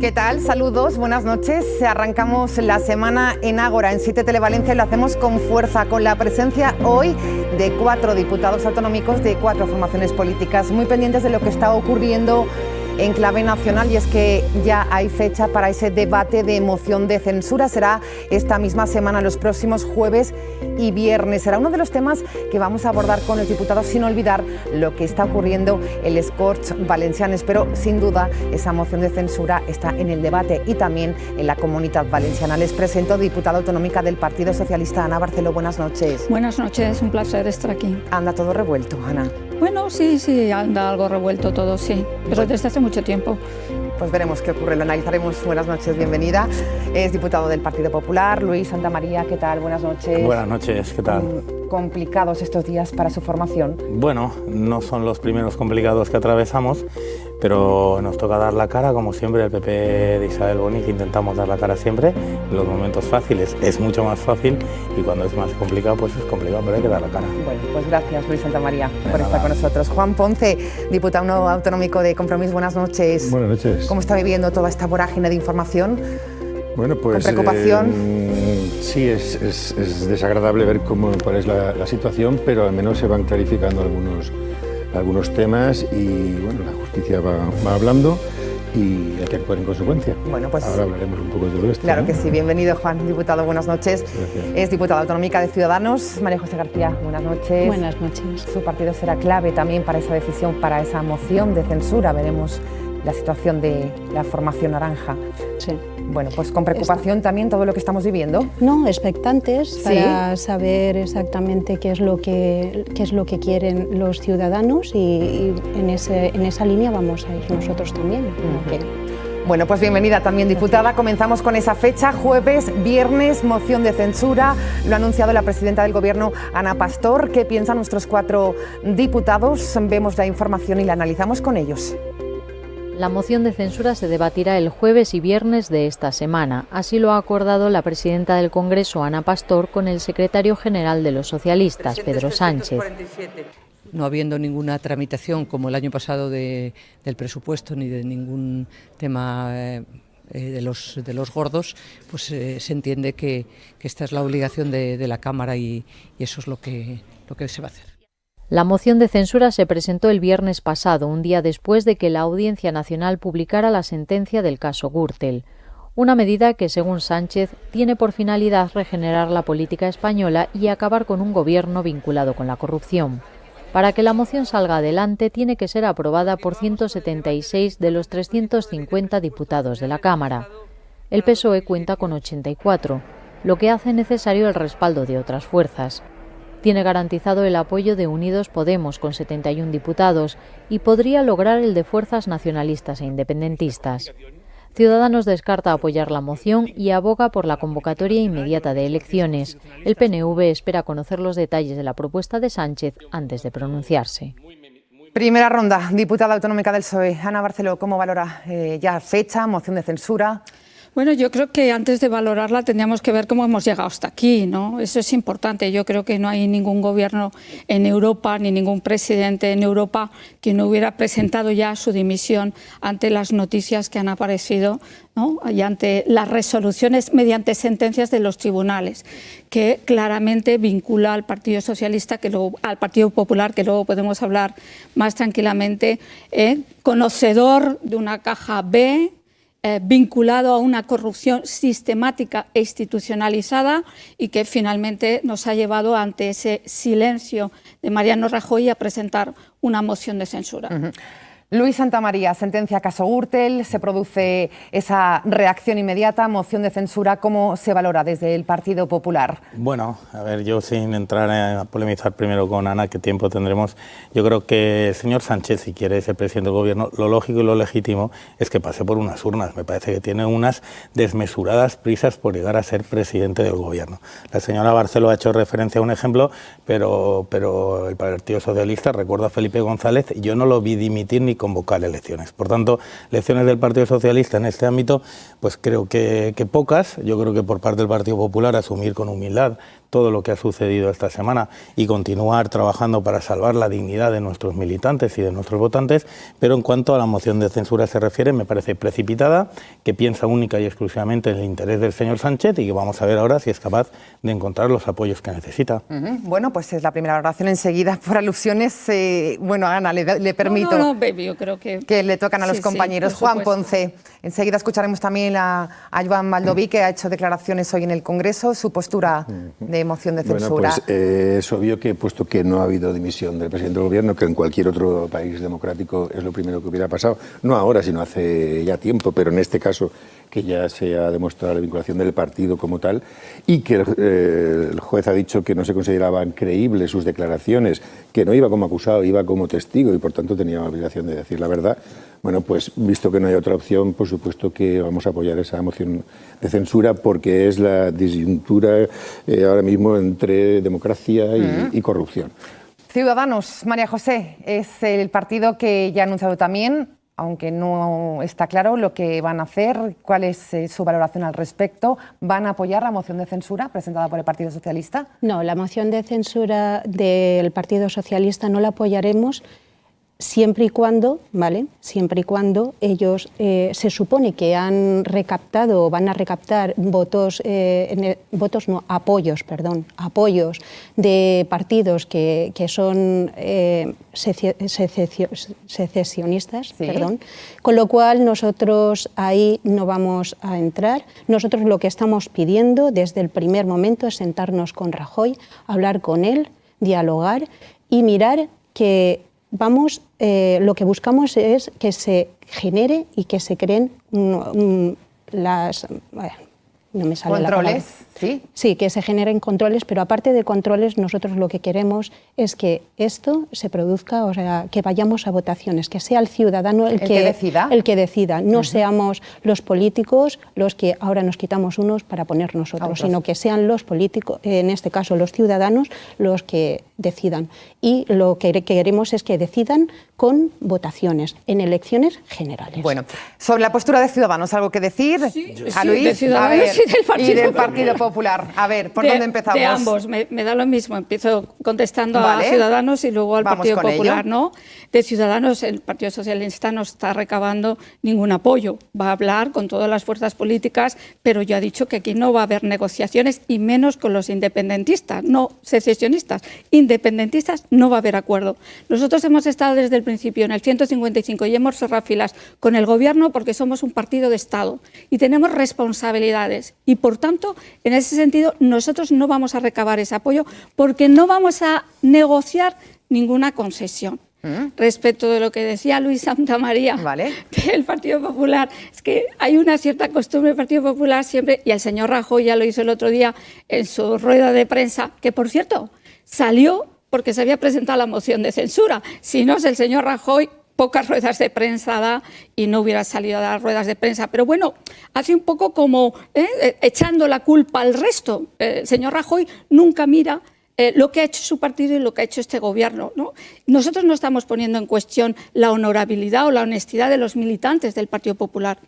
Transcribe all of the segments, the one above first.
¿Qué tal? Saludos, buenas noches. Arrancamos la semana en Ágora, en 7 Televalencia, y lo hacemos con fuerza, con la presencia hoy de 4 diputados autonómicos de 4 formaciones políticas, muy pendientes de lo que está ocurriendo en clave nacional, y es que ya hay fecha para ese debate de moción de censura. Será esta misma semana, los próximos jueves y viernes. Será uno de los temas que vamos a abordar con los diputados, sin olvidar lo que está ocurriendo en les Corts Valencianes. Pero sin duda esa moción de censura está en el debate y también en la Comunitat Valenciana. Les presento diputada autonómica del Partido Socialista, Ana Barceló. Buenas noches. Buenas noches, un placer estar aquí. Anda todo revuelto, Ana. Bueno, sí, anda algo revuelto todo, sí, pero desde hace mucho tiempo. Pues veremos qué ocurre, lo analizaremos. Buenas noches, bienvenida. Es diputado del Partido Popular, Luis Santamaría. ¿Qué tal? Buenas noches. Buenas noches, ¿qué tal? Complicados estos días para su formación. Bueno, no son los primeros complicados que atravesamos, pero nos toca dar la cara, como siempre, el PP de Isabel Boni, que intentamos dar la cara siempre. En los momentos fáciles es mucho más fácil, y cuando es más complicado, pues es complicado, pero hay que dar la cara. Bueno, pues gracias, Luis Santamaría, por estar con nosotros. Juan Ponce, diputado autonómico de Compromís. Buenas noches. Buenas noches. ¿Cómo está viviendo toda esta vorágine de información? Bueno, pues ¿con preocupación? Sí, es desagradable ver cuál es la situación, pero al menos se van clarificando algunos temas, y bueno, la justicia va hablando y hay que actuar en consecuencia. Bueno, pues ahora hablaremos un poco de todo esto. Claro, ¿no? que sí. Bienvenido, Juan, diputado. Buenas noches. Gracias. Es diputada autonómica de Ciudadanos. María José García, buenas noches. Buenas noches. Su partido será clave también para esa decisión, para esa moción de censura. Veremos la situación de la formación naranja. Sí. Bueno, pues con preocupación también todo lo que estamos viviendo. No, expectantes ¿Sí? para saber exactamente qué es lo que quieren los ciudadanos, y en esa línea vamos a ir nosotros también. Okay. Bueno, pues bienvenida también, diputada. Comenzamos con esa fecha, jueves, viernes, moción de censura. Lo ha anunciado la presidenta del Gobierno, Ana Pastor. ¿Qué piensan nuestros 4 diputados? Vemos la información y la analizamos con ellos. La moción de censura se debatirá el jueves y viernes de esta semana. Así lo ha acordado la presidenta del Congreso, Ana Pastor, con el secretario general de los socialistas, Pedro Sánchez. No habiendo ninguna tramitación como el año pasado del presupuesto, ni de ningún tema de los gordos, pues se entiende que esta es la obligación de la Cámara, y eso es lo que se va a hacer. La moción de censura se presentó el viernes pasado, un día después de que la Audiencia Nacional publicara la sentencia del caso Gürtel. Una medida que, según Sánchez, tiene por finalidad regenerar la política española y acabar con un gobierno vinculado con la corrupción. Para que la moción salga adelante, tiene que ser aprobada por 176 de los 350 diputados de la Cámara. El PSOE cuenta con 84, lo que hace necesario el respaldo de otras fuerzas. Tiene garantizado el apoyo de Unidos Podemos, con 71 diputados, y podría lograr el de fuerzas nacionalistas e independentistas. Ciudadanos descarta apoyar la moción y aboga por la convocatoria inmediata de elecciones. El PNV espera conocer los detalles de la propuesta de Sánchez antes de pronunciarse. Primera ronda, diputada autonómica del PSOE. Ana Barceló, ¿cómo valora ya fecha, moción de censura? Bueno, yo creo que antes de valorarla tendríamos que ver cómo hemos llegado hasta aquí, ¿no? Eso es importante. Yo creo que no hay ningún gobierno en Europa, ni ningún presidente en Europa, que no hubiera presentado ya su dimisión ante las noticias que han aparecido, ¿no? Y ante las resoluciones mediante sentencias de los tribunales, que claramente vincula al Partido Socialista, al Partido Popular, que luego podemos hablar más tranquilamente, conocedor de una caja B, vinculado a una corrupción sistemática e institucionalizada, y que finalmente nos ha llevado, ante ese silencio de Mariano Rajoy, a presentar una moción de censura. Luis Santamaría, sentencia caso Gürtel, se produce esa reacción inmediata, moción de censura. ¿Cómo se valora desde el Partido Popular? Bueno, a ver, yo sin entrar a polemizar primero con Ana, qué tiempo tendremos, yo creo que el señor Sánchez, si quiere ser presidente del Gobierno, lo lógico y lo legítimo es que pase por unas urnas. Me parece que tiene unas desmesuradas prisas por llegar a ser presidente del Gobierno. La señora Barceló ha hecho referencia a un ejemplo, pero el Partido Socialista, recuerdo a Felipe González, yo no lo vi dimitir ni convocar elecciones. Por tanto, lecciones del Partido Socialista en este ámbito, pues creo que pocas. Yo creo que por parte del Partido Popular asumir con humildad todo lo que ha sucedido esta semana y continuar trabajando para salvar la dignidad de nuestros militantes y de nuestros votantes, pero en cuanto a la moción de censura se refiere, me parece precipitada, que piensa única y exclusivamente en el interés del señor Sánchez y que vamos a ver ahora si es capaz de encontrar los apoyos que necesita. Bueno, pues es la primera valoración enseguida por alusiones. Bueno, Ana, le permito baby, yo creo que le tocan a los compañeros. Juan Ponce, enseguida escucharemos también a Joan Baldoví, que ha hecho declaraciones hoy en el Congreso, su postura de moción de censura. Bueno, pues es obvio que, puesto que no ha habido dimisión del presidente del Gobierno, que en cualquier otro país democrático es lo primero que hubiera pasado, no ahora, sino hace ya tiempo, pero en este caso que ya se ha demostrado la vinculación del partido como tal, y que el juez ha dicho que no se consideraban creíbles sus declaraciones, que no iba como acusado, iba como testigo y por tanto tenía la obligación de decir la verdad. Bueno, pues visto que no hay otra opción, por supuesto que vamos a apoyar esa moción de censura porque es la disyuntura ahora mismo entre democracia y corrupción. Ciudadanos, María José, es el partido que ya ha anunciado también, aunque no está claro lo que van a hacer, cuál es su valoración al respecto. ¿Van a apoyar la moción de censura presentada por el Partido Socialista? No, la moción de censura del Partido Socialista no la apoyaremos siempre y cuando, ¿vale? Siempre y cuando ellos se supone que han recaptado o van a recaptar apoyos de partidos que son secesionistas, ¿sí? Con lo cual nosotros ahí no vamos a entrar. Nosotros lo que estamos pidiendo desde el primer momento es sentarnos con Rajoy, hablar con él, dialogar y mirar que lo que buscamos es que se genere y que se creen no me sale ¿controles? La palabra. ¿Sí? Sí, que se generen controles, pero aparte de controles, nosotros lo que queremos es que esto se produzca, o sea, que vayamos a votaciones, que sea el ciudadano el que decida. No seamos los políticos los que ahora nos quitamos unos para poner nosotros, sino que sean los políticos, en este caso los ciudadanos, los que decidan. Y lo que queremos es que decidan con votaciones, en elecciones generales. Bueno, sobre la postura de Ciudadanos, ¿algo que decir? Sí, a Luis, de Ciudadanos y del Partido Popular. A ver, ¿por dónde empezamos? De ambos, me da lo mismo. Empiezo contestando a Ciudadanos y luego al Partido Popular, ¿no? De Ciudadanos, el Partido Socialista no está recabando ningún apoyo. Va a hablar con todas las fuerzas políticas, pero ya ha dicho que aquí no va a haber negociaciones y menos con los independentistas, no secesionistas. Independentistas no va a haber acuerdo. Nosotros hemos estado desde el principio en el 155 y hemos cerrado filas con el Gobierno porque somos un partido de Estado y tenemos responsabilidades y, por tanto, en ese sentido, nosotros no vamos a recabar ese apoyo porque no vamos a negociar ninguna concesión. Respecto de lo que decía Luis Santamaría del Partido Popular, es que hay una cierta costumbre del Partido Popular siempre, y el señor Rajoy ya lo hizo el otro día en su rueda de prensa, que por cierto salió porque se había presentado la moción de censura. Si no es el señor Rajoy, pocas ruedas de prensa da y no hubiera salido a dar ruedas de prensa. Pero bueno, hace un poco como echando la culpa al resto. El señor Rajoy nunca mira lo que ha hecho su partido y lo que ha hecho este Gobierno, ¿no? Nosotros no estamos poniendo en cuestión la honorabilidad o la honestidad de los militantes del Partido Popular.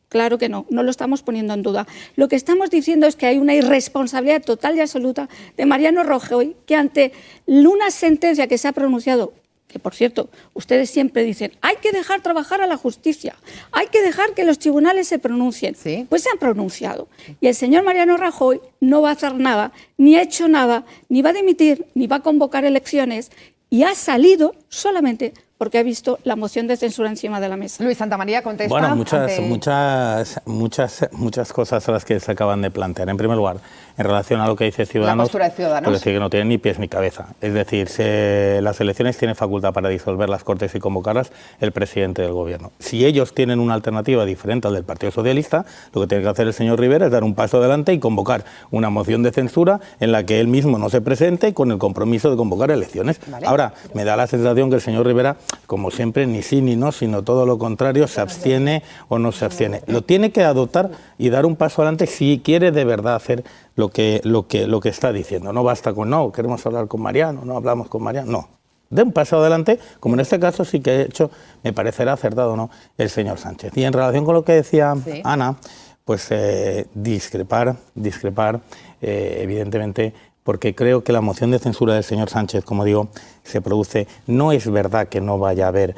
Claro que no lo estamos poniendo en duda. Lo que estamos diciendo es que hay una irresponsabilidad total y absoluta de Mariano Rajoy, que ante una sentencia que se ha pronunciado, que por cierto, ustedes siempre dicen, hay que dejar trabajar a la justicia, hay que dejar que los tribunales se pronuncien. ¿Sí? Pues se han pronunciado. Y el señor Mariano Rajoy no va a hacer nada, ni ha hecho nada, ni va a dimitir, ni va a convocar elecciones, y ha salido solamente porque ha visto la moción de censura encima de la mesa. Luis Santamaría, contesta. Bueno, muchas cosas a las que se acaban de plantear. En primer lugar, en relación a lo que dice Ciudadanos, la postura de Ciudadanos, pues decir que no tiene ni pies ni cabeza. Es decir, las elecciones tienen facultad para disolver las Cortes y convocarlas el presidente del Gobierno. Si ellos tienen una alternativa diferente al del Partido Socialista, lo que tiene que hacer el señor Rivera es dar un paso adelante y convocar una moción de censura en la que él mismo no se presente con el compromiso de convocar elecciones. Ahora, me da la sensación que el señor Rivera, como siempre, ni sí ni no, sino todo lo contrario, se abstiene o no se abstiene. Lo tiene que adoptar y dar un paso adelante si quiere de verdad hacer lo que está diciendo. No basta con no, queremos hablar con Mariano, no hablamos con Mariano, no. dé un paso adelante, como en este caso sí que ha hecho, me parecerá acertado o no, el señor Sánchez. Y en relación con lo que decía Ana, pues discrepar, evidentemente, porque creo que la moción de censura del señor Sánchez, como digo, se produce, no es verdad que no vaya a haber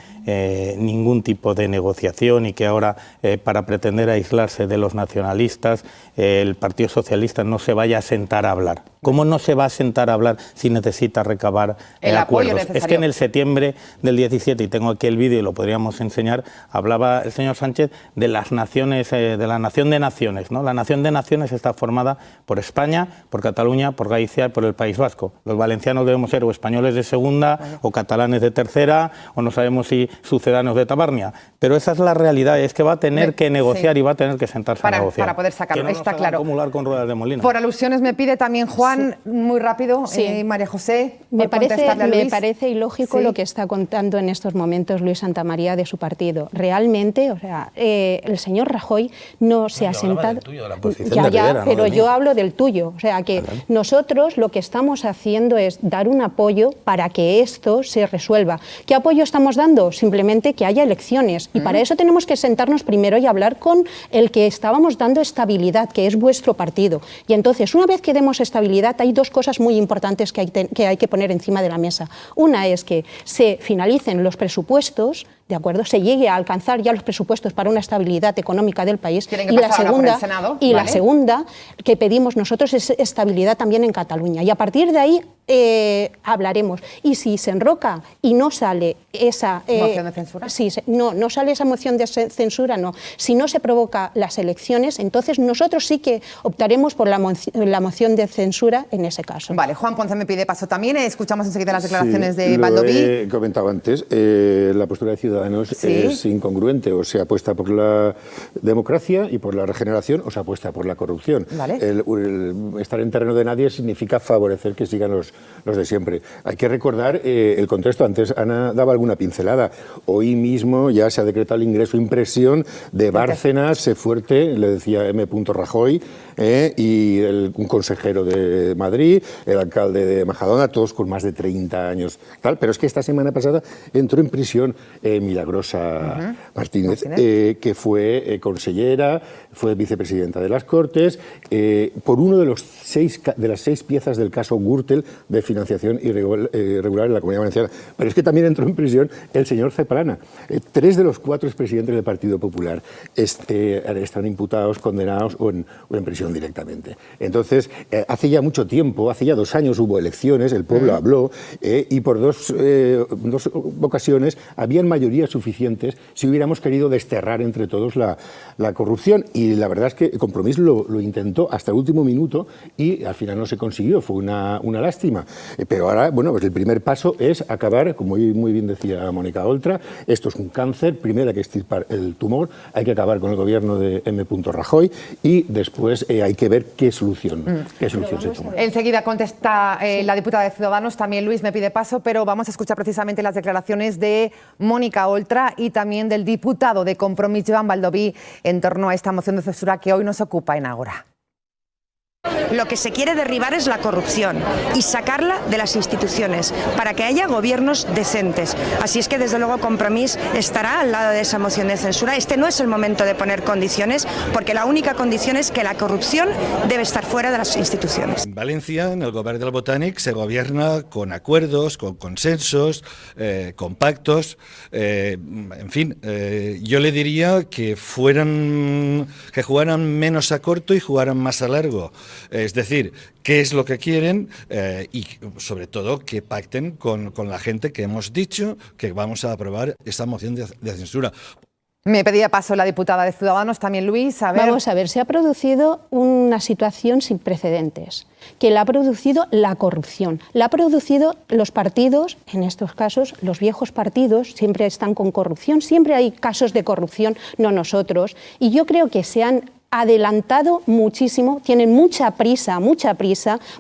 ningún tipo de negociación y que ahora, para pretender aislarse de los nacionalistas, el Partido Socialista no se vaya a sentar a hablar. ¿Cómo no se va a sentar a hablar si necesita recabar acuerdos? Es que en el septiembre del 17, y tengo aquí el vídeo y lo podríamos enseñar, hablaba el señor Sánchez de las naciones, de la nación de naciones, ¿no? La nación de naciones está formada por España, por Cataluña, por Galicia y por el País Vasco. Los valencianos debemos ser o españoles de segunda, o catalanes de tercera, o no sabemos si sucedáneos de Tabarnia. Pero esa es la realidad, es que va a tener que negociar y va a tener que sentarse a negociar. Para poder sacarlo, que no está claro. Acumular con ruedas de molino. Por alusiones me pide también Juan, muy rápido, María José. Me parece ilógico lo que está contando en estos momentos Luis Santamaría de su partido. Realmente, o sea, el señor Rajoy no se ha sentado. Pero yo hablo del tuyo. O sea, que nosotros lo que estamos haciendo es dar un apoyo para que esto se resuelva. ¿Qué apoyo estamos dando? Simplemente que haya elecciones. Y para eso tenemos que sentarnos primero y hablar con el que estábamos dando estabilidad, que es vuestro partido. Y entonces, una vez que demos estabilidad, hay dos cosas muy importantes que hay que poner encima de la mesa. Una es que se finalicen los presupuestos, ¿de acuerdo? Se llegue a alcanzar ya los presupuestos para una estabilidad económica del país. Y la segunda que pedimos nosotros es estabilidad también en Cataluña. Y a partir de ahí hablaremos. Y si se enroca y no sale esa moción de censura, no sale esa moción de censura, no. Si no se provoca las elecciones, entonces nosotros sí que optaremos por la moción de censura en ese caso. Vale, Juan Ponce me pide paso también. Escuchamos enseguida las declaraciones de Baldoví. He comentado antes, la postura de Ciudadanos es incongruente, o se apuesta por la democracia y por la regeneración, o se apuesta por la corrupción. El estar en terreno de nadie significa favorecer que sigan los de siempre. Hay que recordar el contexto. Antes Ana daba alguna pincelada. Hoy mismo ya se ha decretado el ingreso impresión de Bárcenas, Fuerte, le decía M. Rajoy, y un consejero de Madrid, el alcalde de Majadahonda, todos con más de 30 años. Pero es que esta semana pasada entró en prisión Milagrosa Martínez, que fue consellera, fue vicepresidenta de las Cortes, por uno de las 6 piezas del caso Gürtel de financiación irregular en la Comunidad Valenciana. Pero es que también entró en prisión el señor Zeprana. 3 de los 4 expresidentes del Partido Popular están imputados, condenados o en prisión directamente. Entonces, hace ya mucho tiempo, hace ya 2 años hubo elecciones, el pueblo habló, y por dos ocasiones habían mayorías suficientes si hubiéramos querido desterrar entre todos la corrupción. Y la verdad es que Compromís lo intentó hasta el último minuto y al final no se consiguió, fue una lástima. Pero ahora, bueno, pues el primer paso es acabar, como muy bien decía Mónica Oltra, esto es un cáncer, primero hay que extirpar el tumor, hay que acabar con el gobierno de M. Rajoy y después hay que ver qué solución se toma. Enseguida contesta la diputada de Ciudadanos, también Luis me pide paso, pero vamos a escuchar precisamente las declaraciones de Mónica Oltra y también del diputado de Compromís, Joan Baldoví, en torno a esta moción de censura que hoy nos ocupa en Ágora. Lo que se quiere derribar es la corrupción y sacarla de las instituciones para que haya gobiernos decentes. Así es que desde luego Compromís estará al lado de esa moción de censura. Este no es el momento de poner condiciones, porque la única condición es que la corrupción debe estar fuera de las instituciones. En Valencia, en el gobierno del Botánic, se gobierna con acuerdos, con consensos, con pactos. En fin, yo le diría que jugaran menos a corto y jugaran más a largo. Es decir, qué es lo que quieren y, sobre todo, que pacten con la gente que hemos dicho que vamos a aprobar esta moción de censura. Me pedía paso la diputada de Ciudadanos, también Luis. Vamos a ver, se ha producido una situación sin precedentes, que la ha producido la corrupción. La ha producido los partidos, en estos casos, los viejos partidos, siempre están con corrupción, siempre hay casos de corrupción, no nosotros. Y yo creo que se han adelantado muchísimo, tienen mucha prisa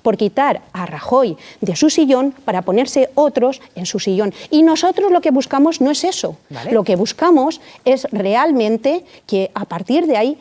por quitar a Rajoy de su sillón para ponerse otros en su sillón. Y nosotros lo que buscamos no es eso. ¿Vale? Lo que buscamos es realmente que a partir de ahí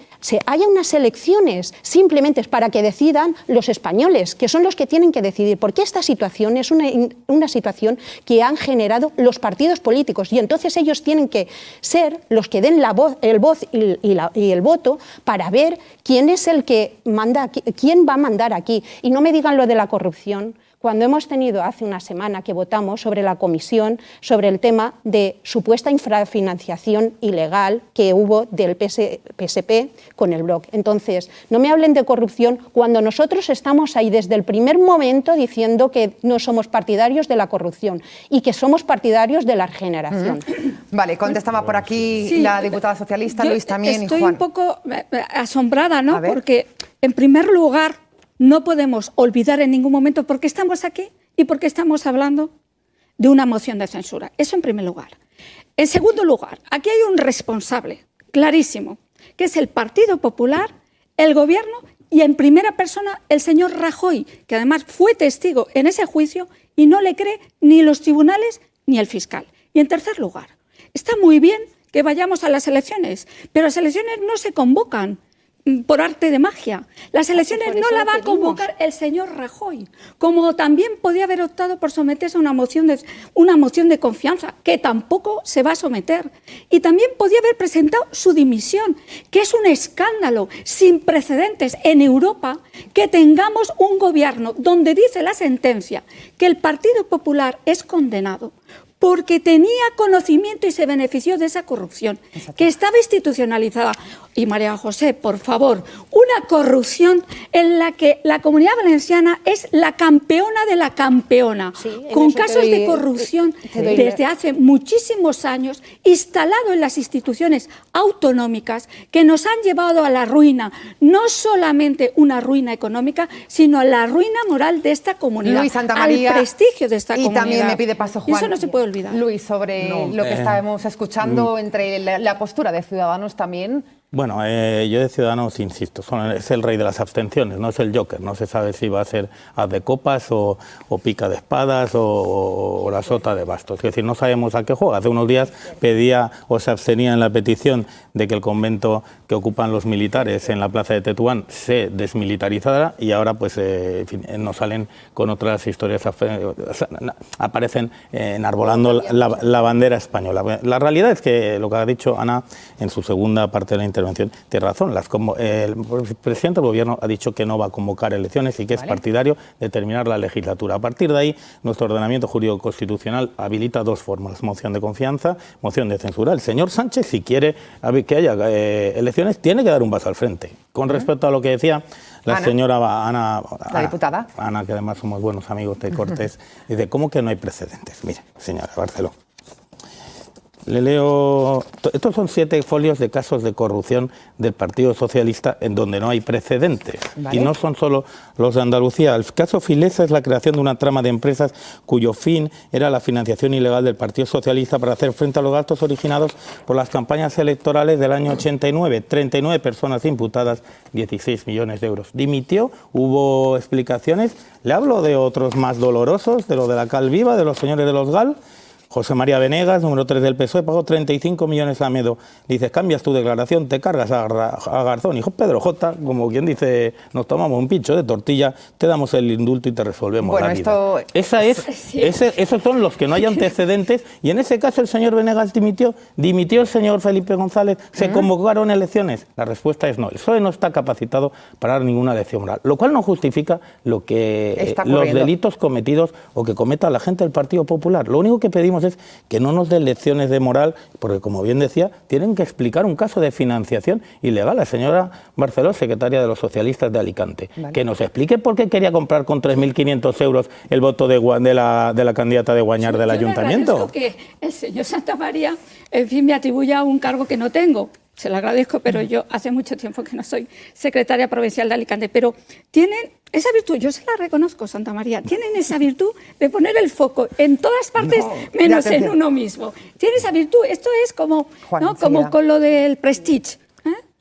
haya unas elecciones simplemente para que decidan los españoles, que son los que tienen que decidir, porque esta situación es una situación que han generado los partidos políticos y entonces ellos tienen que ser los que den el voz y el voto para ver quién es el que manda, quién va a mandar aquí. Y no me digan lo de la corrupción, cuando hemos tenido hace una semana que votamos sobre la comisión, sobre el tema de supuesta infrafinanciación ilegal que hubo del PSP con el Bloc. Entonces, no me hablen de corrupción cuando nosotros estamos ahí desde el primer momento diciendo que no somos partidarios de la corrupción y que somos partidarios de la regeneración. Vale, contestaba por aquí la diputada socialista, Luis también, estoy y Juan. un poco asombrada, ¿no? Porque, en primer lugar, no podemos olvidar en ningún momento por qué estamos aquí y por qué estamos hablando de una moción de censura. Eso en primer lugar. En segundo lugar, aquí hay un responsable clarísimo, que es el Partido Popular, el Gobierno y en primera persona el señor Rajoy, que además fue testigo en ese juicio y no le cree ni los tribunales ni el fiscal. Y en tercer lugar, está muy bien que vayamos a las elecciones, pero las elecciones no se convocan por arte de magia. Las elecciones no la va a convocar el señor Rajoy, como también podía haber optado por someterse a una moción de confianza, que tampoco se va a someter. Y también podía haber presentado su dimisión, que es un escándalo sin precedentes en Europa que tengamos un gobierno donde dice la sentencia que el Partido Popular es condenado porque tenía conocimiento y se benefició de esa corrupción, que estaba institucionalizada. Y María José, por favor, una corrupción en la que la Comunidad Valenciana es la campeona de la campeona, con casos de corrupción desde hace muchísimos años, instalado en las instituciones autonómicas, que nos han llevado a la ruina, no solamente una ruina económica, sino a la ruina moral de esta comunidad, Luis Santamaría, al prestigio de esta comunidad. Y también me pide paso Juan. Y eso no se puede olvidar. Luis, sobre lo que estábamos escuchando entre la postura de Ciudadanos también. Bueno, yo de Ciudadanos insisto, es el rey de las abstenciones, no es el Joker, no se sabe si va a ser haz de copas o pica de espadas o la sota de bastos, es decir, no sabemos a qué juega. Hace unos días pedía o se abstenía en la petición de que el convento que ocupan los militares en la plaza de Tetuán se desmilitarizara y ahora pues en fin, nos salen con otras historias, aparecen enarbolando la bandera española. La realidad es que lo que ha dicho Ana en su segunda parte de la intervención tiene razón. El presidente del Gobierno ha dicho que no va a convocar elecciones y que es partidario de terminar la legislatura. A partir de ahí, nuestro ordenamiento jurídico constitucional habilita dos formas: moción de confianza, moción de censura. El señor Sánchez, si quiere que haya elecciones, tiene que dar un paso al frente. Con respecto a lo que decía la señora Ana, la diputada Ana, que además somos buenos amigos de Cortés, dice, ¿cómo que no hay precedentes? Mire, señora Barceló, le leo, estos son 7 folios de casos de corrupción del Partido Socialista en donde no hay precedentes. ¿Vale? Y no son solo los de Andalucía. El caso Filesa es la creación de una trama de empresas cuyo fin era la financiación ilegal del Partido Socialista para hacer frente a los gastos originados por las campañas electorales del año 89. 39 personas imputadas, 16 millones de euros. Dimitió, hubo explicaciones. Le hablo de otros más dolorosos, de lo de la Cal Viva, de los señores de los GAL. José María Venegas, número 3 del PSOE, pagó 35 millones a Medo. Dices, cambias tu declaración, te cargas a Garzón. Hijo Pedro J, como quien dice, nos tomamos un pincho de tortilla, te damos el indulto y te resolvemos la vida. Esos son los que no hay antecedentes. Y en ese caso el señor Venegas dimitió el señor Felipe González, se convocaron elecciones. La respuesta es no. El PSOE no está capacitado para dar ninguna lección moral. Lo cual no justifica los delitos cometidos o que cometa la gente del Partido Popular. Lo único que pedimos es que no nos den lecciones de moral, porque como bien decía, tienen que explicar un caso de financiación ilegal. La señora Barceló, secretaria de los socialistas de Alicante, que nos explique por qué quería comprar con 3.500 euros el voto de la candidata de Guañar del ayuntamiento. Yo que el señor Santamaría, en fin, me atribuya un cargo que no tengo. Se lo agradezco, pero yo hace mucho tiempo que no soy secretaria provincial de Alicante. Pero tienen esa virtud, yo se la reconozco, Santamaría, tienen esa virtud de poner el foco en todas partes, menos en uno mismo. Tienen esa virtud. Esto es como, Juan, ¿no? Como con lo del Prestige.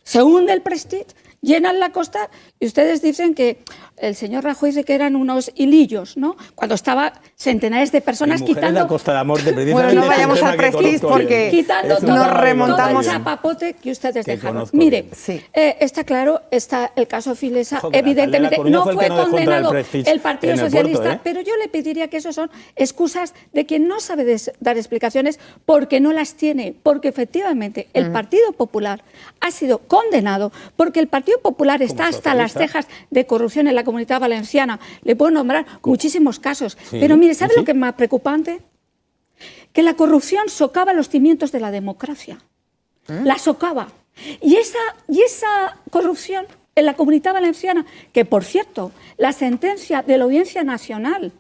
Se hunde el Prestige llenan la costa y ustedes dicen que el señor Rajoy dice que eran unos hilillos, ¿no? Cuando estaba centenares de personas quitando... La Costa de la Morte, bueno, no vayamos al Prestige porque quitando nos remontamos todo el chapapote que ustedes dejaron. Mire, sí. Está claro, está el caso Filesa, evidentemente no fue condenado el Partido Socialista, pero yo le pediría que eso son excusas de quien no sabe dar explicaciones porque no las tiene, porque efectivamente el Partido Popular ha sido condenado porque el Partido Popular está hasta las cejas de corrupción en la Comunidad Valenciana. Le puedo nombrar muchísimos casos. Sí, pero mire, ¿sabe lo que es más preocupante? Que la corrupción socava los cimientos de la democracia. La socava. Y esa corrupción en la Comunidad Valenciana, que por cierto, la sentencia de la Audiencia Nacional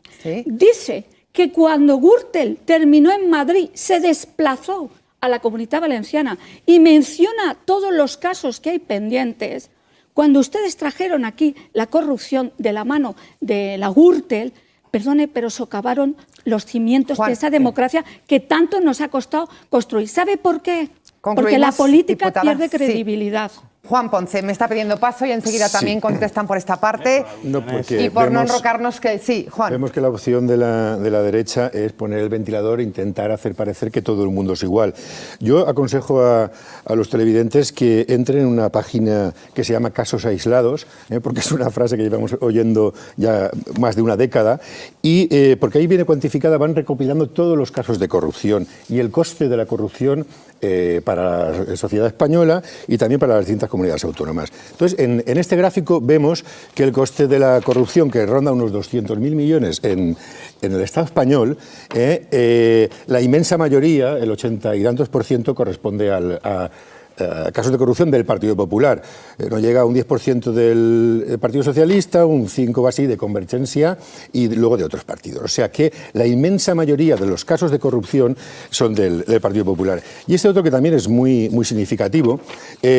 dice que cuando Gürtel terminó en Madrid se desplazó a la Comunidad Valenciana y menciona todos los casos que hay pendientes. Cuando ustedes trajeron aquí la corrupción de la mano de la Gürtel, perdone, pero socavaron los cimientos de esa democracia que tanto nos ha costado construir. ¿Sabe por qué? Porque la política pierde credibilidad. Juan Ponce me está pidiendo paso y enseguida también contestan por esta parte. No, y por no enrocarnos que... Sí, Juan. Vemos que la opción de la derecha es poner el ventilador e intentar hacer parecer que todo el mundo es igual. Yo aconsejo a los televidentes que entren en una página que se llama Casos Aislados, porque es una frase que llevamos oyendo ya más de una década, y porque ahí viene cuantificada, van recopilando todos los casos de corrupción y el coste de la corrupción para la sociedad española y también para las distintas comunidades autónomas. Entonces, en este gráfico vemos que el coste de la corrupción, que ronda unos 200.000 millones en el Estado español, la inmensa mayoría, el 80 y tantos %, corresponde a casos de corrupción del Partido Popular. No llega a un 10% del Partido Socialista, un 5% así de Convergencia y luego de otros partidos. O sea que la inmensa mayoría de los casos de corrupción son del Partido Popular. Y este otro que también es muy significativo,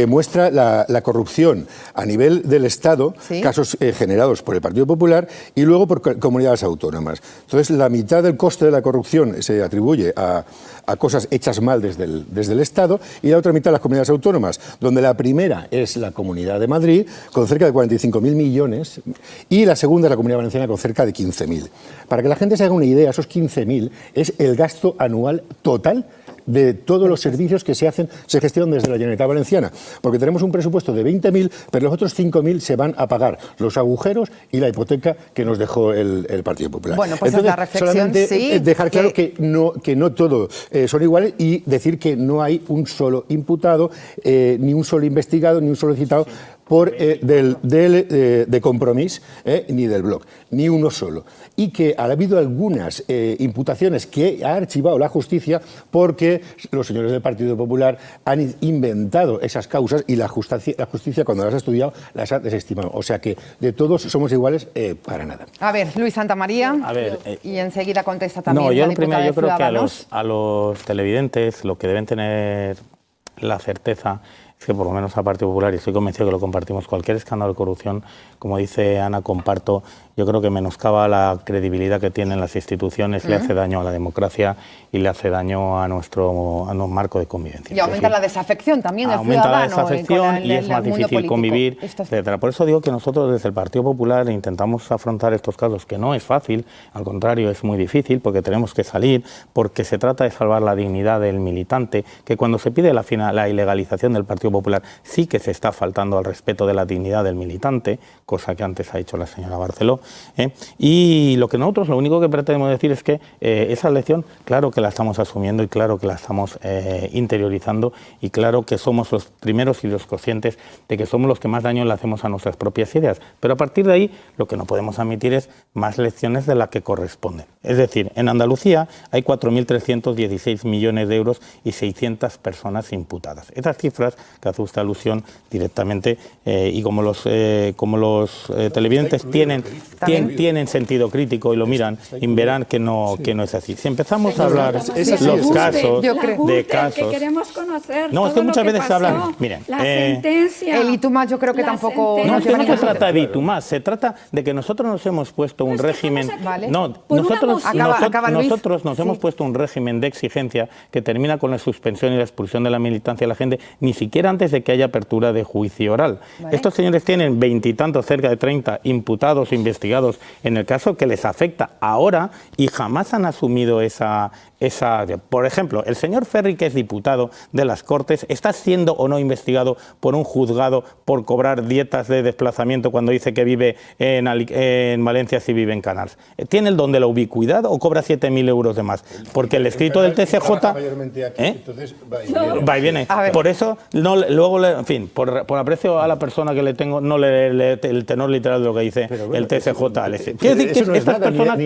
muestra la corrupción a nivel del Estado, casos generados por el Partido Popular y luego por comunidades autónomas. Entonces, la mitad del coste de la corrupción se atribuye a cosas hechas mal desde el Estado y la otra mitad a las comunidades autónomas, donde la primera es la Comunidad de Madrid, con cerca de 45.000 millones, y la segunda es la Comunidad Valenciana, con cerca de 15.000. Para que la gente se haga una idea, esos 15.000 es el gasto anual total de todos los servicios que se gestionan desde la Generalitat Valenciana, porque tenemos un presupuesto de 20.000, pero los otros 5.000 se van a pagar los agujeros y la hipoteca que nos dejó el Partido Popular. Bueno, pues entonces, es la reflexión, solamente dejar claro que no todo son iguales y decir que no hay un solo imputado, ni un solo investigado, ni un solo citado de Compromís, ni del Bloc, ni uno solo. Y que ha habido algunas imputaciones que ha archivado la justicia porque los señores del Partido Popular han inventado esas causas y la justicia cuando las ha estudiado las ha desestimado. O sea que de todos somos iguales para nada. A ver, Luis Santamaría, y enseguida contesta también la diputada de Ciudadanos. A los televidentes lo que deben tener la certeza es que por lo menos al Partido Popular, y estoy convencido que lo compartimos, cualquier escándalo de corrupción, como dice Ana, comparto, yo creo que menoscaba la credibilidad que tienen las instituciones, le hace daño a la democracia y le hace daño a nuestro marco de convivencia. Y aumenta la desafección también del ciudadano. Aumenta la desafección y es más difícil convivir, etcétera. Por eso digo que nosotros desde el Partido Popular intentamos afrontar estos casos, que no es fácil, al contrario es muy difícil porque tenemos que salir, porque se trata de salvar la dignidad del militante, que cuando se pide la ilegalización del Partido Popular sí que se está faltando al respeto de la dignidad del militante, cosa que antes ha dicho la señora Barceló. Y lo único que pretendemos decir es que esa lección, claro que la estamos asumiendo y claro que la estamos interiorizando y claro que somos los primeros y los conscientes de que somos los que más daño le hacemos a nuestras propias ideas. Pero a partir de ahí lo que no podemos admitir es más lecciones de las que corresponden. Es decir, en Andalucía hay 4.316 millones de euros y 600 personas imputadas. Esas cifras que hace usted alusión directamente y como los televidentes tienen sentido crítico y lo miran y verán que no es así. Si empezamos a hablar los casos de casos... Que queremos conocer no, es que muchas veces se hablan... Miren, la sentencia... El ITUMAS yo creo que tampoco... No se trata de ITUMAS, se trata de que nosotros nos hemos puesto un régimen... Vale. No, por nosotros nosotros nos hemos puesto un régimen de exigencia que termina con la suspensión y la expulsión de la militancia de la gente, ni siquiera antes de que haya apertura de juicio oral. ¿Vale? Estos señores tienen 20 y tantos, cerca de 30 imputados o investigados en el caso que les afecta ahora y jamás han asumido esa... Por ejemplo, el señor Ferri, que es diputado de las Cortes, está siendo o no investigado por un juzgado por cobrar dietas de desplazamiento cuando dice que vive en Valencia si vive en Canals. ¿Tiene el don de la ubicuidad o cobra 7.000 euros de más? Porque el escrito del TCJ... Entonces va y viene. Por eso, luego, en fin, por aprecio a la persona que le tengo, no lee el tenor literal de lo que dice el TCJ. Quiero decir que estas personas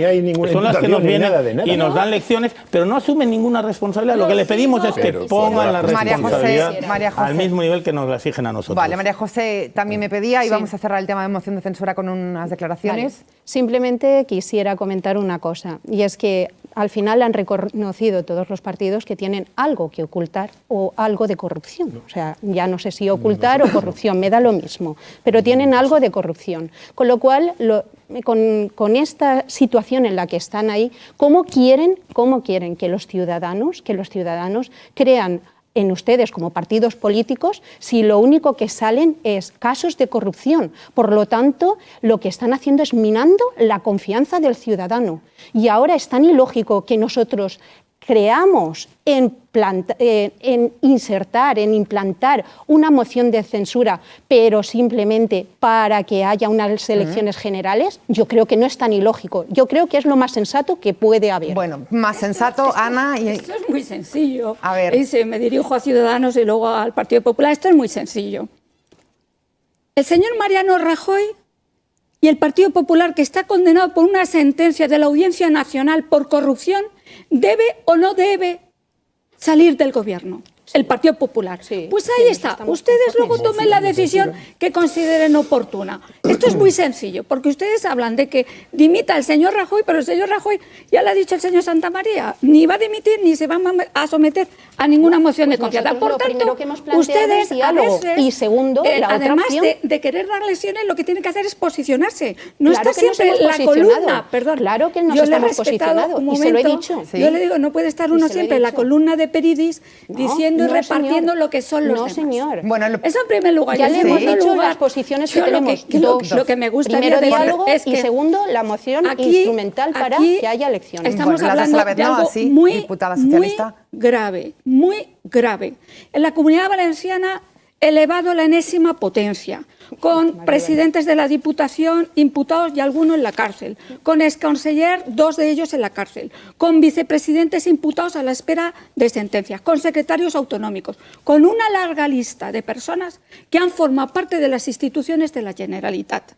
son las que nos vienen y nos dan lecciones, pero no asumen ninguna responsabilidad. Lo que le pedimos es que pongan la responsabilidad al mismo nivel que nos la exigen a nosotros. Vale, María José también me pedía y vamos a cerrar el tema de moción de censura con unas declaraciones. Vale. Simplemente quisiera comentar una cosa, y es que al final han reconocido todos los partidos que tienen algo que ocultar o algo de corrupción. O sea, ya no sé si ocultar o corrupción, me da lo mismo, pero tienen algo de corrupción. Con lo cual, con esta situación en la que están ahí, ¿cómo quieren que los ciudadanos crean en ustedes como partidos políticos si lo único que salen es casos de corrupción? Por lo tanto, lo que están haciendo es minando la confianza del ciudadano. Y ahora es tan ilógico que nosotros creamos en implantar una moción de censura, pero simplemente para que haya unas elecciones generales. Yo creo que no es tan ilógico. Yo creo que es lo más sensato que puede haber. Bueno, más sensato, Ana. Esto es muy sencillo. A ver. Me dirijo a Ciudadanos y luego al Partido Popular. Esto es muy sencillo. El señor Mariano Rajoy y el Partido Popular, que está condenado por una sentencia de la Audiencia Nacional por corrupción, ¿debe o no debe salir del gobierno? El Partido Popular. Sí, pues ahí está. Ustedes luego tomen la decisión que consideren oportuna. Esto es muy sencillo, porque ustedes hablan de que dimita el señor Rajoy, pero el señor Rajoy, ya lo ha dicho el señor Santamaría, ni va a dimitir ni se va a someter a ninguna moción de confianza. Por tanto, ustedes a veces, y segundo, además de querer dar lesiones, lo que tienen que hacer es posicionarse. No está siempre en la columna, perdón. Claro que nos hemos posicionado, y se lo he dicho. Yo le digo, no puede estar uno siempre en la columna de Peridis diciendo y repartiendo lo que son los demás. Señor. Bueno, eso en primer lugar. Ya le hemos dicho las posiciones que tenemos. Lo que me gustaría primero decir diálogo es que y segundo la moción instrumental para que haya elecciones. Estamos hablando de algo muy grave, muy grave. En la Comunidad Valenciana elevado la enésima potencia, con presidentes de la Diputación imputados y algunos en la cárcel, con exconseller, 2 de ellos en la cárcel, con vicepresidentes imputados a la espera de sentencias, con secretarios autonómicos, con una larga lista de personas que han formado parte de las instituciones de la Generalitat.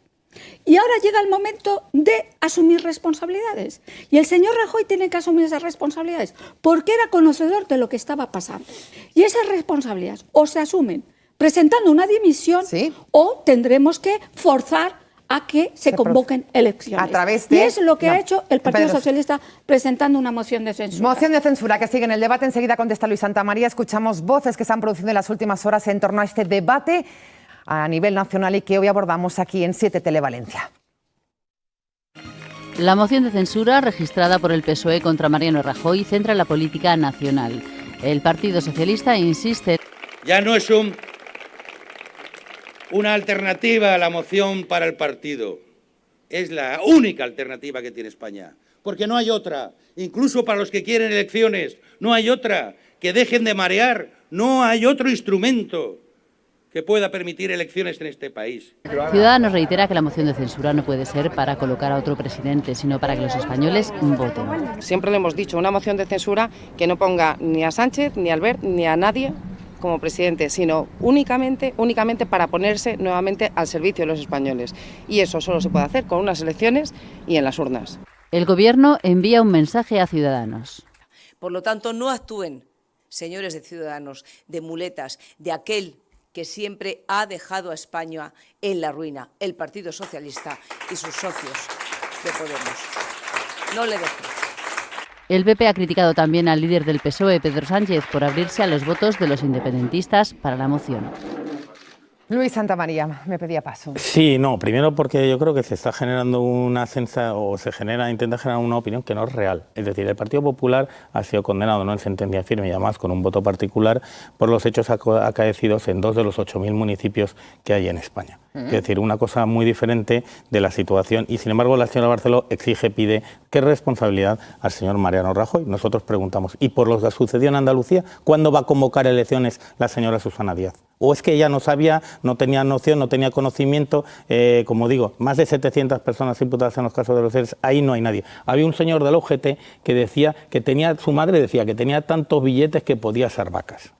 Y ahora llega el momento de asumir responsabilidades. Y el señor Rajoy tiene que asumir esas responsabilidades, porque era conocedor de lo que estaba pasando. Y esas responsabilidades o se asumen presentando una dimisión o tendremos que forzar a que se convoquen elecciones. A través de... Y es lo que ha hecho el Partido Socialista presentando una moción de censura. Moción de censura que sigue en el debate. Enseguida contesta Luis Santamaría. Escuchamos voces que se han producido en las últimas horas en torno a este debate a nivel nacional y que hoy abordamos aquí en 7 Televalencia. La moción de censura registrada por el PSOE contra Mariano Rajoy centra la política nacional. El Partido Socialista insiste... Ya no es una alternativa a la moción para el partido. Es la única alternativa que tiene España. Porque no hay otra. Incluso para los que quieren elecciones, no hay otra. Que dejen de marear. No hay otro instrumento que pueda permitir elecciones en este país. Ciudadanos reitera que la moción de censura no puede ser para colocar a otro presidente, sino para que los españoles voten. Siempre le hemos dicho, una moción de censura que no ponga ni a Sánchez, ni a Albert, ni a nadie como presidente, sino únicamente para ponerse nuevamente al servicio de los españoles. Y eso solo se puede hacer con unas elecciones y en las urnas. El Gobierno envía un mensaje a Ciudadanos. Por lo tanto, no actúen, señores de Ciudadanos, de muletas, de aquel que siempre ha dejado a España en la ruina, el Partido Socialista y sus socios de Podemos. No le dejen. El PP ha criticado también al líder del PSOE, Pedro Sánchez, por abrirse a los votos de los independentistas para la moción. Luis Santamaría me pedía paso. Sí, no, primero porque yo creo que se está generando intenta generar una opinión que no es real. Es decir, el Partido Popular ha sido condenado, no en sentencia firme y además con un voto particular, por los hechos acaecidos en 2 de los 8.000 municipios que hay en España. Es decir, una cosa muy diferente de la situación y sin embargo la señora Barceló pide qué responsabilidad al señor Mariano Rajoy. Nosotros preguntamos, ¿y por lo que sucedió en Andalucía? ¿Cuándo va a convocar elecciones la señora Susana Díaz? ¿O es que ella no sabía, no tenía noción, no tenía conocimiento? Como digo, más de 700 personas imputadas en los casos de los CERES, ahí no hay nadie. Había un señor del UGT que decía que su madre decía que tenía tantos billetes que podía ser vacas.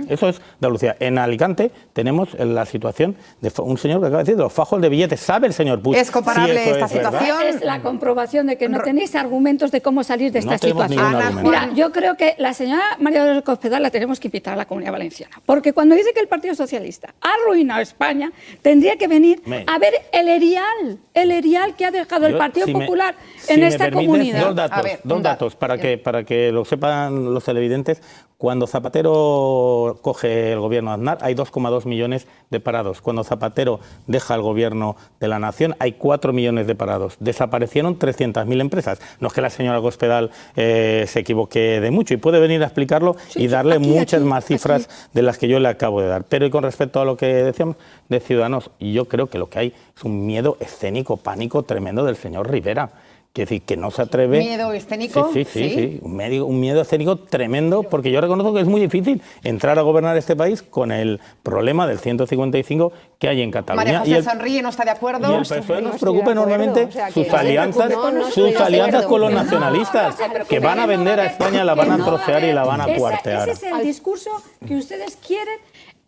Eso es de Andalucía. En Alicante tenemos la situación de un señor que acaba de decir de los fajos de billetes. ¿Sabe el señor Puig? ¿Es comparable esta situación? Es la comprobación de que no tenéis argumentos de cómo salir de esta situación. Mira, yo creo que la señora María Dolores Cospedal la tenemos que invitar a la Comunidad Valenciana. Porque cuando dice que el Partido Socialista ha arruinado España, tendría que venir a ver el erial que ha dejado el Partido Popular en esta comunidad. Dos datos para que lo sepan los televidentes. Cuando Zapatero coge el gobierno de Aznar hay 2,2 millones de parados. Cuando Zapatero deja el gobierno de la nación hay 4 millones de parados. Desaparecieron 300.000 empresas. No es que la señora Cospedal se equivoque de mucho y puede venir a explicarlo y darle muchas más cifras de las que yo le acabo de dar. Pero y con respecto a lo que decíamos de Ciudadanos, yo creo que lo que hay es un miedo escénico, pánico tremendo del señor Rivera. Es decir, que no se atreve... ¿Miedo escénico? Sí. Un miedo escénico tremendo, porque yo reconozco que es muy difícil entrar a gobernar este país con el problema del 155 que hay en Cataluña. María José sonríe, no está de acuerdo. Y el PSOE nos preocupa enormemente sus alianzas con los nacionalistas, que van a vender a España, la van a trocear y la van a cuartear. Ese es el discurso que ustedes quieren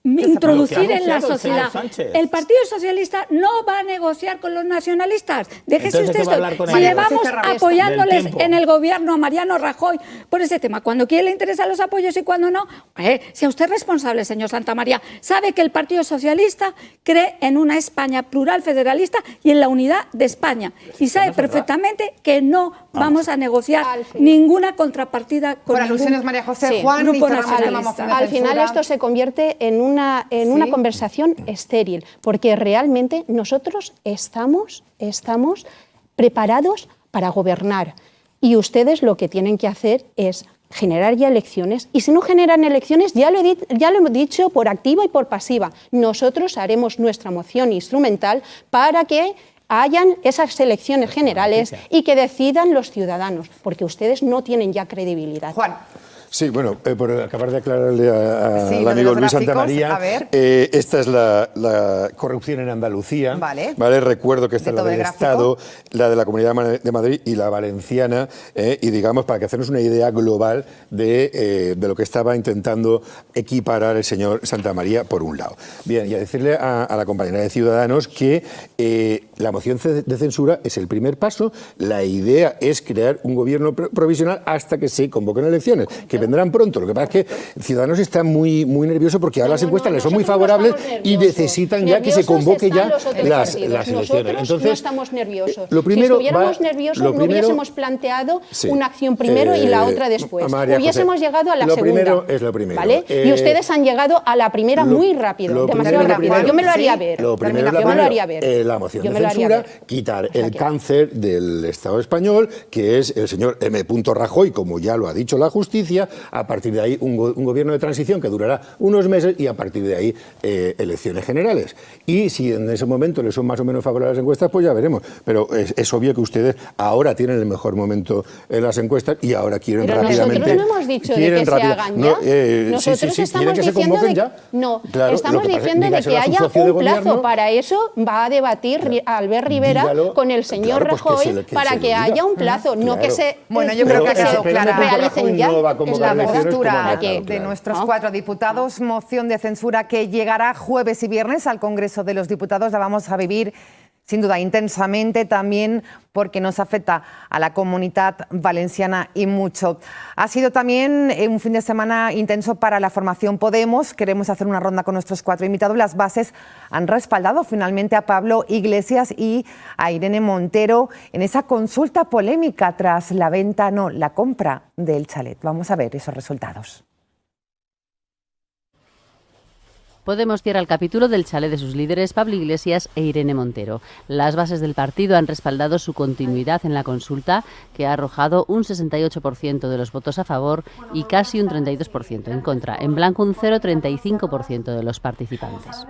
introducir en la sociedad. El Partido Socialista no va a negociar con los nacionalistas. Déjese usted esto. Si llevamos apoyándoles en el gobierno a Mariano Rajoy por ese tema, cuando quiere le interesan los apoyos y cuando no, sea usted responsable, señor Santamaría. Sabe que el Partido Socialista cree en una España plural, federalista y en la unidad de España. Y sabe perfectamente que no vamos a negociar ninguna contrapartida con por alusiones, María José, Juan, grupo nacionalista. Al final esto se convierte en una conversación estéril, porque realmente nosotros estamos preparados para gobernar y ustedes lo que tienen que hacer es generar ya elecciones, y si no generan elecciones, ya lo he dicho por activa y por pasiva, nosotros haremos nuestra moción instrumental para que hayan esas elecciones generales y que decidan los ciudadanos, porque ustedes no tienen ya credibilidad. Juan. Sí, bueno, por acabar de aclararle al amigo Luis Santamaría, esta es la corrupción en Andalucía. Vale. Recuerdo que esta es la del Estado, la de la Comunidad de Madrid y la valenciana, y digamos, para que hacernos una idea global de lo que estaba intentando equiparar el señor Santamaría por un lado. Bien, y a decirle a la compañera de Ciudadanos que la moción de censura es el primer paso. La idea es crear un gobierno provisional hasta que se convoquen elecciones, que vendrán pronto. Lo que pasa es que Ciudadanos está muy nervioso porque ahora las encuestas le son muy favorables y necesitan ya que se convoque ya las elecciones. Entonces, no estamos nerviosos. Lo primero si estuviéramos nerviosos, no hubiésemos planteado una acción primero y la otra después. Hubiésemos llegado a la segunda. Lo primero es lo primero. ¿Vale? Y ustedes han llegado a la primera muy rápido, demasiado rápido. Yo me lo haría ver. Lo primero la moción de censura, quitar el cáncer del Estado español, que es el señor M. Rajoy, como ya lo ha dicho la justicia. A partir de ahí un gobierno de transición que durará unos meses y a partir de ahí elecciones generales. Y si en ese momento les son más o menos favorables las encuestas, pues ya veremos. Pero es obvio que ustedes ahora tienen el mejor momento en las encuestas y ahora quieren pero rápidamente... Nosotros no hemos dicho de que se hagan ya. Nosotros estamos que se convoquen ya. No, claro, estamos diciendo de que haya un plazo. Para eso va a debatir Albert Rivera con el señor Rajoy para que haya un plazo, no que se... Bueno, yo creo que ha quedado clara. Realicen ya. La postura de nuestros 4 diputados, moción de censura que llegará jueves y viernes al Congreso de los Diputados. La vamos a vivir sin duda intensamente también porque nos afecta a la comunidad valenciana y mucho. Ha sido también un fin de semana intenso para la formación Podemos. Queremos hacer una ronda con nuestros 4 invitados. Las bases han respaldado finalmente a Pablo Iglesias y a Irene Montero en esa consulta polémica tras la compra del chalet. Vamos a ver esos resultados. Podemos cierra el capítulo del chalet de sus líderes Pablo Iglesias e Irene Montero. Las bases del partido han respaldado su continuidad en la consulta, que ha arrojado un 68% de los votos a favor y casi un 32% en contra. En blanco, un 0,35% de los participantes.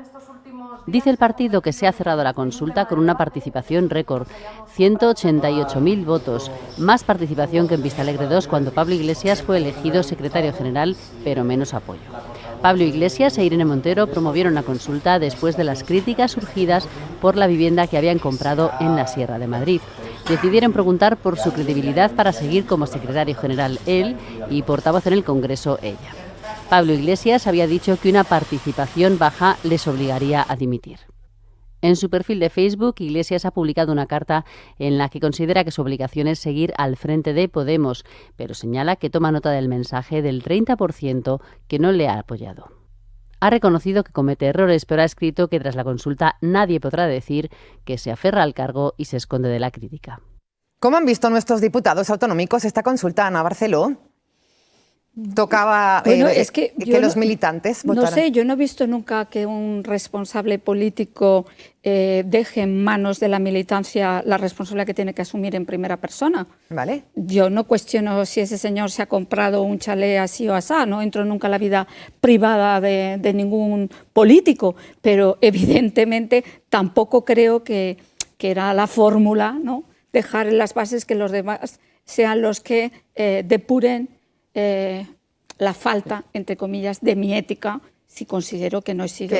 Dice el partido que se ha cerrado la consulta con una participación récord, 188.000 votos, más participación que en Vistalegre II cuando Pablo Iglesias fue elegido secretario general, pero menos apoyo. Pablo Iglesias e Irene Montero promovieron la consulta después de las críticas surgidas por la vivienda que habían comprado en la Sierra de Madrid. Decidieron preguntar por su credibilidad para seguir como secretario general él y portavoz en el Congreso ella. Pablo Iglesias había dicho que una participación baja les obligaría a dimitir. En su perfil de Facebook, Iglesias ha publicado una carta en la que considera que su obligación es seguir al frente de Podemos, pero señala que toma nota del mensaje del 30% que no le ha apoyado. Ha reconocido que comete errores, pero ha escrito que tras la consulta nadie podrá decir que se aferra al cargo y se esconde de la crítica. ¿Cómo han visto nuestros diputados autonómicos esta consulta, Ana Barceló? Tocaba es que los militantes votaran. No sé, yo no he visto nunca que un responsable político deje en manos de la militancia la responsabilidad que tiene que asumir en primera persona. ¿Vale? Yo no cuestiono si ese señor se ha comprado un chalet así o asá, no entro nunca en la vida privada de ningún político, pero evidentemente tampoco creo que era la fórmula, ¿no? Dejar en las bases que los demás sean los que depuren la falta, entre comillas, de mi ética, si considero que no he sido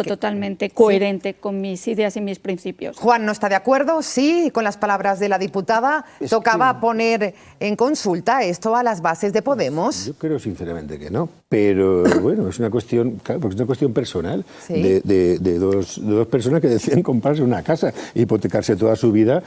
totalmente coherente con mis ideas y mis principios. Juan no está de acuerdo, sí, con las palabras de la diputada. Tocaba poner en consulta esto a las bases de Podemos. Yo creo sinceramente que no, pero bueno, es una cuestión, claro, porque es una cuestión personal, ¿sí? de dos personas que deciden comprarse una casa, hipotecarse toda su vida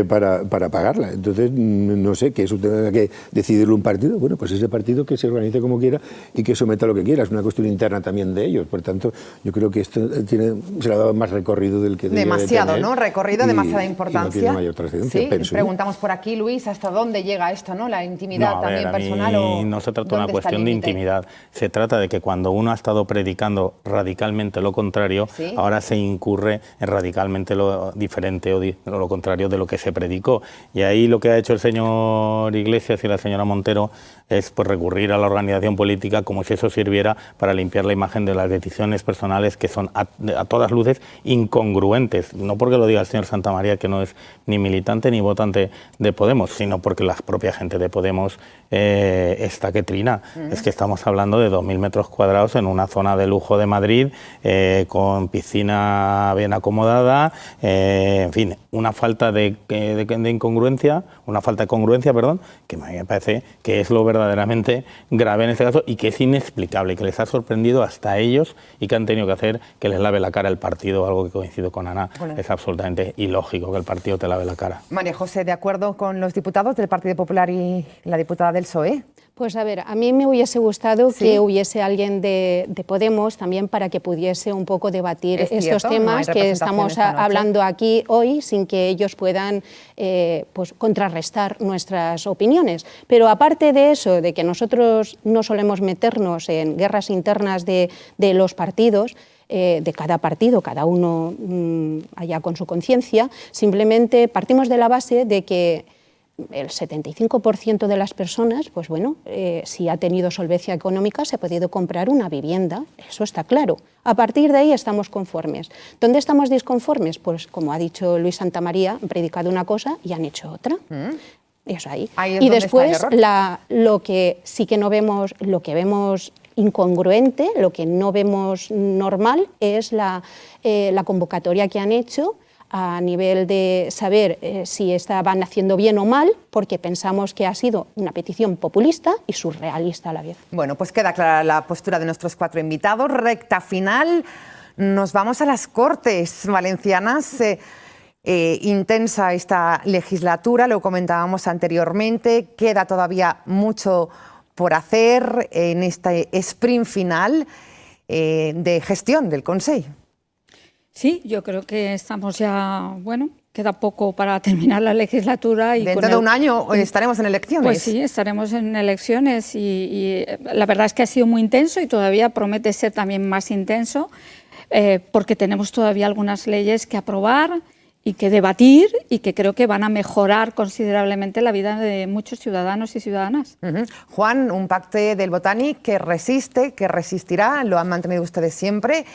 para pagarla. Entonces, no sé, que eso tenga que decidirlo un partido. Bueno, pues ese partido que se organice como quiera y que someta lo que quiera. Es una cuestión interna también de ellos. Por tanto, yo creo que esto se le ha dado más recorrido del que debía demasiado, tener, ¿no? Recorrido, demasiada importancia. Y no tiene mayor trascendencia. Sí, preguntamos por aquí, Luis, ¿hasta dónde llega esto, no? La intimidad también personal. No se trata de una cuestión de intimidad. Se trata de que cuando uno ha estado predicando radicalmente lo contrario, ¿sí? Ahora se incurre en radicalmente lo diferente o lo contrario de lo que se predicó. Y ahí lo que ha hecho el señor Iglesias y la señora Montero es pues recurrir a la organización política como si eso sirviera para limpiar la imagen de las decisiones personales que son a todas luces incongruentes. No porque lo diga el señor Santamaría, que no es ni militante ni votante de Podemos, sino porque la propia gente de Podemos está que trina. Es que estamos hablando de 2.000 metros cuadrados en una zona de lujo de Madrid, con piscina bien acomodada, en fin, una falta de incongruencia, una falta de congruencia, perdón, que me parece que es lo verdaderamente grave en este caso y que es inexplicable, que les ha sorprendido hasta a ellos y que han tenido que hacer que les lave la cara el partido, algo que coincido con Ana, es absolutamente ilógico que el partido te lave la cara. María José, ¿de acuerdo con los diputados del Partido Popular y la diputada del PSOE? Pues a ver, a mí me hubiese gustado que hubiese alguien de Podemos también para que pudiese un poco debatir estos temas que estamos hablando aquí hoy sin que ellos puedan pues contrarrestar nuestras opiniones. Pero aparte de eso, de que nosotros no solemos meternos en guerras internas de los partidos, de cada partido, cada uno allá con su conciencia, simplemente partimos de la base de que el 75% de las personas, pues bueno, si ha tenido solvencia económica, se ha podido comprar una vivienda, eso está claro. A partir de ahí estamos conformes. ¿Dónde estamos disconformes? Pues como ha dicho Luis Santamaría, han predicado una cosa y han hecho otra. Eso ahí. Y después lo que sí que no vemos, lo que vemos incongruente, lo que no vemos normal es la convocatoria que han hecho a nivel de saber si estaban haciendo bien o mal, porque pensamos que ha sido una petición populista y surrealista a la vez. Bueno, pues queda clara la postura de nuestros cuatro invitados. Recta final, nos vamos a las Cortes Valencianas. Intensa esta legislatura, lo comentábamos anteriormente, queda todavía mucho por hacer en este sprint final de gestión del Consell. Sí, yo creo que estamos ya, bueno, queda poco para terminar la legislatura. Y dentro de un año estaremos en elecciones. Pues sí, estaremos en elecciones y la verdad es que ha sido muy intenso y todavía promete ser también más intenso porque tenemos todavía algunas leyes que aprobar y que debatir y que creo que van a mejorar considerablemente la vida de muchos ciudadanos y ciudadanas. Juan, un pacto del Botànic que resiste, que resistirá, lo han mantenido ustedes siempre,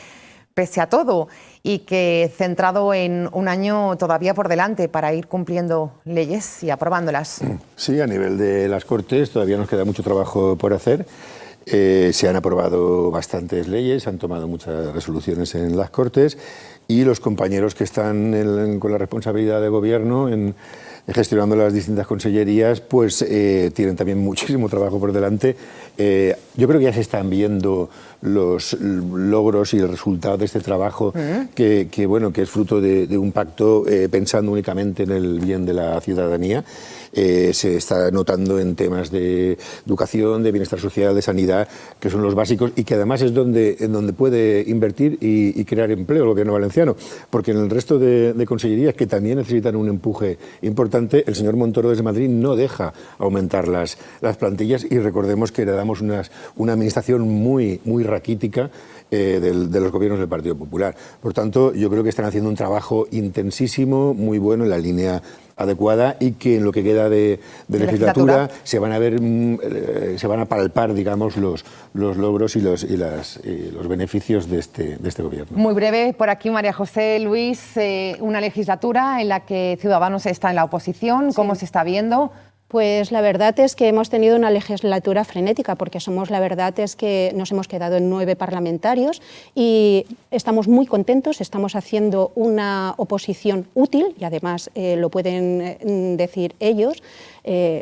pese a todo, y que centrado en un año todavía por delante para ir cumpliendo leyes y aprobándolas. Sí, a nivel de las Cortes todavía nos queda mucho trabajo por hacer. Se han aprobado bastantes leyes, se han tomado muchas resoluciones en las Cortes y los compañeros que están con la responsabilidad de gobierno gestionando las distintas consellerías, pues tienen también muchísimo trabajo por delante. Yo creo que ya se están viendo los logros y el resultado de este trabajo que es fruto de un pacto pensando únicamente en el bien de la ciudadanía. Se está notando en temas de educación, de bienestar social, de sanidad, que son los básicos y que además es en donde puede invertir y crear empleo el gobierno valenciano, porque en el resto de consellerías que también necesitan un empuje importante, el señor Montoro desde Madrid no deja aumentar las plantillas y recordemos que heredamos una administración muy raquítica de los gobiernos del Partido Popular. Por tanto, yo creo que están haciendo un trabajo intensísimo, muy bueno, en la línea adecuada y que en lo que queda de legislatura se van a ver, se van a palpar, digamos, los logros y los beneficios de este gobierno. Muy breve, por aquí María José Luis, una legislatura en la que Ciudadanos está en la oposición, ¿cómo se está viendo? Pues la verdad es que hemos tenido una legislatura frenética, porque la verdad es que nos hemos quedado en 9 parlamentarios y estamos muy contentos, estamos haciendo una oposición útil y además lo pueden decir ellos,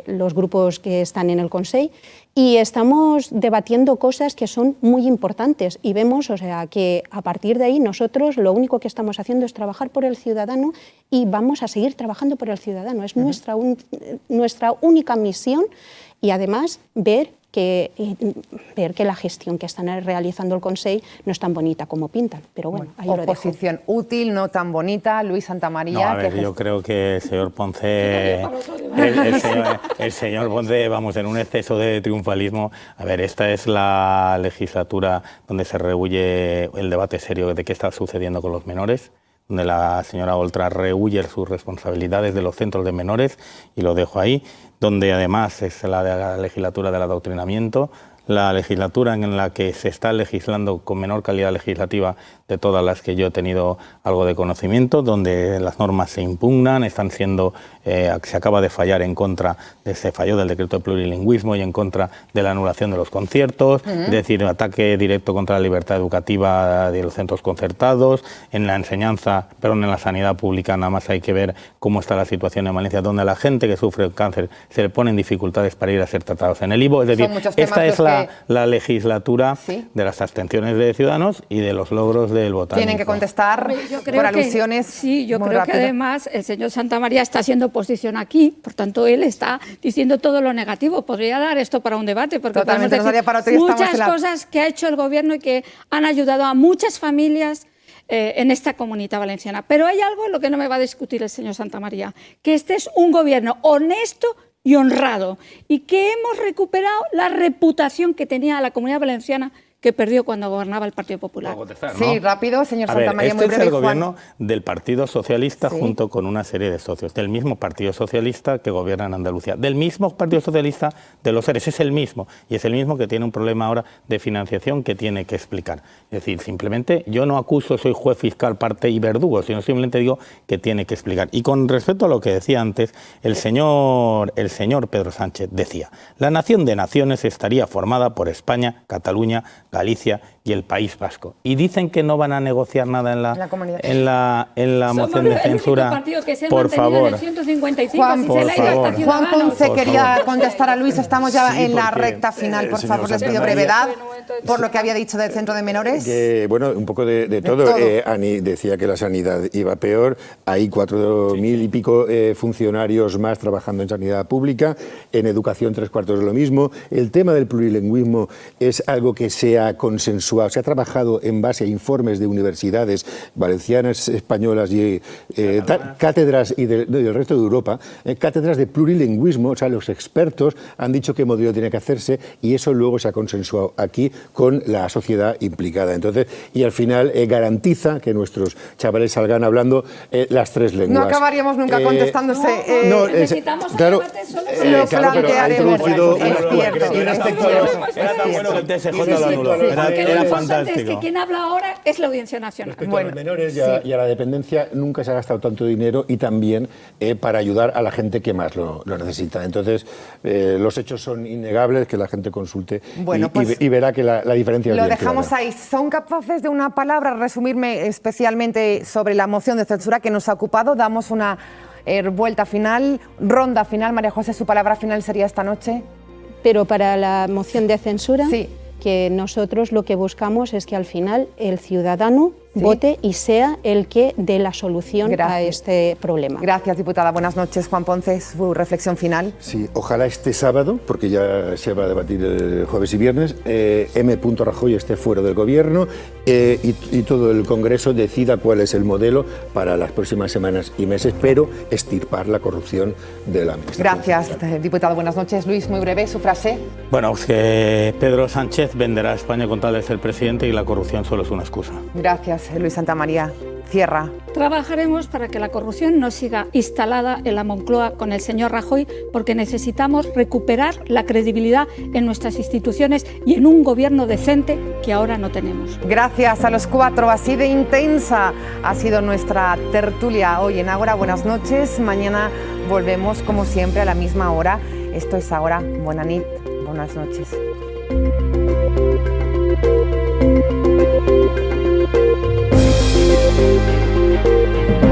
los grupos que están en el Consell, y estamos debatiendo cosas que son muy importantes y vemos, que a partir de ahí nosotros lo único que estamos haciendo es trabajar por el ciudadano y vamos a seguir trabajando por el ciudadano. Es nuestra única misión y además ver que la gestión que están realizando el Consell no es tan bonita como pintan, pero bueno, ahí lo dejo. Oposición útil, no tan bonita. Luis Santamaría. No, a ver, yo creo que el señor Ponce, el señor Ponce, vamos, en un exceso de triunfalismo. A ver, esta es la legislatura donde se rehuye el debate serio de qué está sucediendo con los menores, donde la señora Oltra rehuye sus responsabilidades de los centros de menores, y lo dejo ahí, donde además es la legislatura del adoctrinamiento, la legislatura en la que se está legislando con menor calidad legislativa de todas las que yo he tenido algo de conocimiento, donde las normas se impugnan, están siendo, se acaba de fallar en contra, se falló del decreto de plurilingüismo y en contra de la anulación de los conciertos, es decir, ataque directo contra la libertad educativa de los centros concertados, en la enseñanza, perdón, en la sanidad pública nada más hay que ver cómo está la situación en Valencia, donde a la gente que sufre cáncer se le ponen dificultades para ir a ser tratados en el IVO, es decir, esta es la legislatura de las abstenciones de Ciudadanos y de los logros del Botànic. Tienen que contestar por alusiones. Sí, yo creo que además el señor Santamaría está haciendo oposición aquí, por tanto él está diciendo todo lo negativo. Podría dar esto para un debate, porque totalmente podemos decir para otro, muchas cosas que ha hecho el gobierno y que han ayudado a muchas familias en esta comunidad valenciana. Pero hay algo en lo que no me va a discutir el señor Santamaría, que este es un gobierno honesto y honrado, y que hemos recuperado la reputación que tenía la Comunidad Valenciana que perdió cuando gobernaba el Partido Popular. Sí, rápido, señor Santamaría, muy breve. Es el gobierno del Partido Socialista junto con una serie de socios, del mismo Partido Socialista que gobierna en Andalucía, del mismo Partido Socialista de los seres, es el mismo, y es el mismo que tiene un problema ahora de financiación que tiene que explicar. Es decir, simplemente yo no acuso, soy juez, fiscal, parte y verdugo, sino simplemente digo que tiene que explicar. Y con respecto a lo que decía antes, el señor Pedro Sánchez decía, la nación de naciones estaría formada por España, Cataluña, Galicia y el País Vasco. Y dicen que no van a negociar nada en la moción de censura. Por favor. Juan Ponce quería contestar a Luis. Estamos ya en la recta final. Por favor, les pido brevedad por lo que había dicho del centro de menores. Bueno, un poco de todo. Ani decía que la sanidad iba peor. Hay 4.000 y pico funcionarios más trabajando en sanidad pública. En educación, 3/4 de lo mismo. El tema del plurilingüismo es algo que se se ha consensuado, se ha trabajado en base a informes de universidades valencianas, españolas y cátedras y del resto de Europa, cátedras de plurilingüismo. O sea, los expertos han dicho qué modelo tiene que hacerse y eso luego se ha consensuado aquí con la sociedad implicada. Entonces, y al final garantiza que nuestros chavales salgan hablando las 3 lenguas. No acabaríamos nunca contestándose. Necesitamos claro, lo plantearemos. Era tan bueno que el TSJ lo anuló. Era fantástico. Es que quien habla ahora es la Audiencia Nacional. Respecto a los menores y a la dependencia, nunca se ha gastado tanto dinero y también para ayudar a la gente que más lo necesita. Entonces, los hechos son innegables, que la gente consulte y verá que la diferencia es lo bien dejamos clara. ahí. ¿Son capaces de una palabra resumirme especialmente sobre la moción de censura que nos ha ocupado? Damos una vuelta final, ronda final. María José, ¿su palabra final sería esta noche? Pero para la moción de censura, sí, que nosotros lo que buscamos es que al final el ciudadano vote y sea el que dé la solución a este problema. Gracias, diputada. Buenas noches. Juan Ponce, su reflexión final. Sí, ojalá este sábado, porque ya se va a debatir el jueves y viernes, M. Rajoy esté fuera del gobierno y todo el Congreso decida cuál es el modelo para las próximas semanas y meses, pero extirpar la corrupción de la administración. Gracias, diputado. Buenas noches. Luis, muy breve, su frase. Bueno, es que Pedro Sánchez venderá a España con tal de ser presidente y la corrupción solo es una excusa. Gracias, Luis Santamaría. Cierra. Trabajaremos para que la corrupción no siga instalada en la Moncloa con el señor Rajoy, porque necesitamos recuperar la credibilidad en nuestras instituciones y en un gobierno decente que ahora no tenemos. Gracias a los 4. Así de intensa ha sido nuestra tertulia hoy en Ágora. Buenas noches. Mañana volvemos, como siempre, a la misma hora. Esto es Ágora. Buena nit. Buenas noches. Thank you.